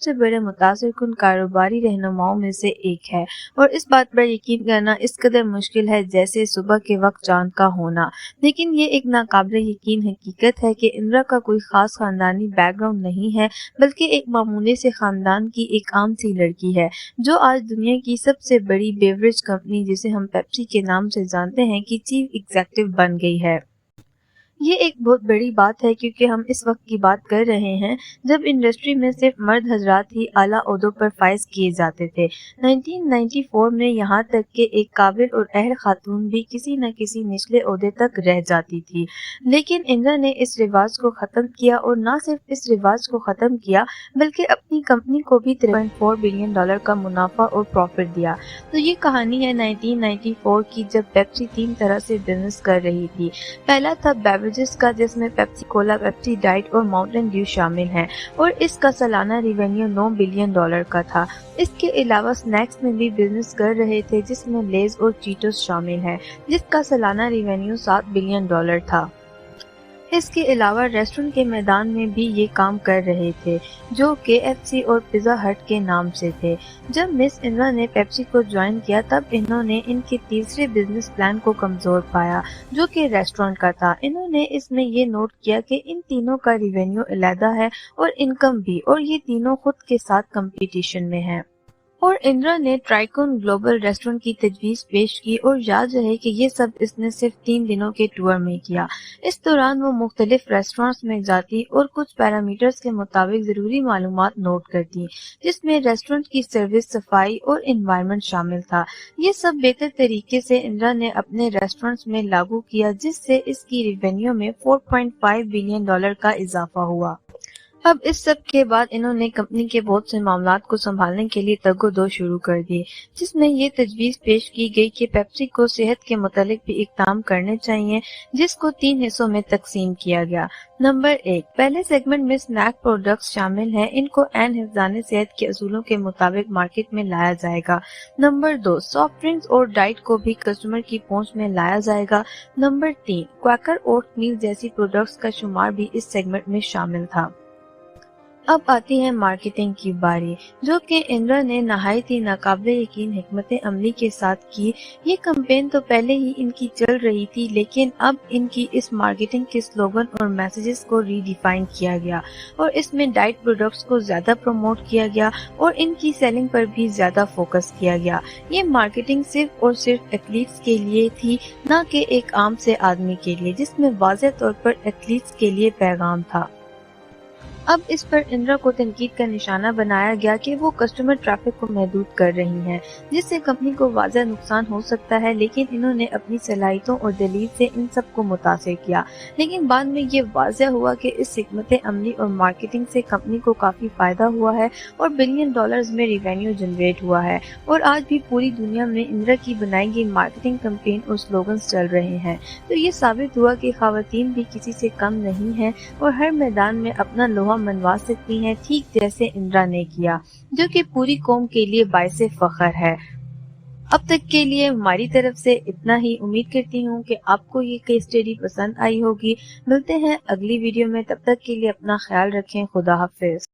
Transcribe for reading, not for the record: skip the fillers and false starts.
سے بڑے متاثر کن کاروباری رہنماؤں میں سے ایک ہے، اور اس بات پر یقین کرنا اس قدر مشکل ہے جیسے صبح کے وقت چاند کا ہونا۔ لیکن یہ ایک ناقابل یقین حقیقت ہے کہ اندرا کا کوئی خاص خاندانی بیک گراؤنڈ نہیں ہے، بلکہ ایک معمولی سے خاندان کی ایک عام سی لڑکی ہے جو آج دنیا کی سب سے بڑی بیوریج کمپنی جسے ہم پیپسی کے نام سے جانتے ہیں کی چیف ایگزیکٹو بن گئی ہے۔ یہ ایک بہت بڑی بات ہے کیونکہ ہم اس وقت کی بات کر رہے ہیں جب انڈسٹری میں صرف مرد حضرات ہی اعلیٰ عہدوں پر فائز کیے جاتے تھے۔ 1994 میں یہاں تک کہ ایک قابل اور اہل خاتون بھی کسی نہ کسی نچلے عہدے تک رہ جاتی تھی، لیکن اندرا نے اس رواج کو ختم کیا، اور نہ صرف اس رواج کو ختم کیا بلکہ اپنی کمپنی کو بھی $3.4 بلین کا منافع اور پروفٹ دیا۔ تو یہ کہانی ہے 1994 کی، جب پیپسی تین طرح سے بزنس کر رہی تھی۔ پہلا تھا بیوریجز کا، جس میں پیپسی کولا، پیپسی ڈائٹ اور ماؤنٹین ڈیو شامل ہیں، اور اس کا سالانہ ریونیو $9 بلین کا تھا۔ اس کے علاوہ سنیکس میں بھی بزنس کر رہے تھے جس میں لیز اور چیٹوس شامل ہیں، جس کا سالانہ ریونیو $7 بلین تھا۔ اس کے علاوہ ریسٹورنٹ کے میدان میں بھی یہ کام کر رہے تھے، جو KFC اور پیزا ہٹ کے نام سے تھے۔ جب مس اندرا نے پیپسی کو جوائن کیا تب انہوں نے ان کے تیسرے بزنس پلان کو کمزور پایا، جو کہ ریسٹورنٹ کا تھا۔ انہوں نے اس میں یہ نوٹ کیا کہ ان تینوں کا ریونیو علیحدہ ہے اور انکم بھی، اور یہ تینوں خود کے ساتھ کمپٹیشن میں ہیں۔ اور اندرا نے ٹرائیکون گلوبل ریسٹورنٹ کی تجویز پیش کی، اور یاد رہے کہ یہ سب اس نے صرف 3 دنوں کے ٹور میں کیا۔ اس دوران وہ مختلف ریسٹورانٹس میں جاتی اور کچھ پیرامیٹرز کے مطابق ضروری معلومات نوٹ کرتی، جس میں ریسٹورنٹ کی سروس، صفائی اور انوائرمنٹ شامل تھا۔ یہ سب بہتر طریقے سے اندرا نے اپنے ریسٹورانٹس میں لاگو کیا، جس سے اس کی ریونیو میں $4.5 بلین کا اضافہ ہوا۔ اب اس سب کے بعد انہوں نے کمپنی کے بہت سے معاملات کو سنبھالنے کے لیے تگ و دو شروع کر دی، جس میں یہ تجویز پیش کی گئی کہ پیپسی کو صحت کے متعلق بھی اقدام کرنے چاہیے، جس کو 3 حصوں میں تقسیم کیا گیا۔ نمبر 1، پہلے سیگمنٹ میں سنیک پروڈکٹس شامل ہیں، ان کو عین حفظان صحت کے اصولوں کے مطابق مارکیٹ میں لایا جائے گا۔ نمبر 2، سافٹ ڈرنکس اور ڈائٹ کو بھی کسٹمر کی پہنچ میں لایا جائے گا۔ نمبر 3، کویکر اوٹ میل جیسی پروڈکٹس کا شمار بھی اس سیگمنٹ میں شامل تھا۔ اب آتی ہے مارکیٹنگ کی باری، جو کہ اندرا نے نہایت ہی ناقابل یقین حکمت عملی کے ساتھ کی۔ یہ کمپین تو پہلے ہی ان کی چل رہی تھی، لیکن اب ان کی اس مارکیٹنگ کے سلوگن اور میسیجز کو ری ڈیفائن کیا گیا، اور اس میں ڈائٹ پروڈکٹس کو زیادہ پروموٹ کیا گیا اور ان کی سیلنگ پر بھی زیادہ فوکس کیا گیا۔ یہ مارکیٹنگ صرف اور صرف ایتھلیٹس کے لیے تھی، نہ کہ ایک عام سے آدمی کے لیے، جس میں واضح طور پر ایتھلیٹس کے لیے پیغام تھا۔ اب اس پر اندرا کو تنقید کا نشانہ بنایا گیا کہ وہ کسٹمر ٹریفک کو محدود کر رہی ہیں، جس سے کمپنی کو واضح نقصان ہو سکتا ہے، لیکن انہوں نے اپنی صلاحیتوں اور دلیل سے ان سب کو متاثر کیا۔ لیکن بعد میں یہ واضح ہوا کہ اس حکمت عملی اور مارکیٹنگ سے کمپنی کو کافی فائدہ ہوا ہے اور بلین ڈالرز میں ریونیو جنریٹ ہوا ہے، اور آج بھی پوری دنیا میں اندرا کی بنائی گئی مارکیٹنگ کمپین اور سلوگنز چل رہے ہیں۔ تو یہ ثابت ہوا کہ خواتین بھی کسی سے کم نہیں ہیں اور ہر میدان میں اپنا لوہا منوا سکتی ہیں، ٹھیک جیسے اندرا نے کیا، جو کہ پوری قوم کے لیے باعث فخر ہے۔ اب تک کے لیے ہماری طرف سے اتنا ہی۔ امید کرتی ہوں کہ آپ کو یہ کیس اسٹڈی پسند آئی ہوگی۔ ملتے ہیں اگلی ویڈیو میں، تب تک کے لیے اپنا خیال رکھیں۔ خدا حافظ۔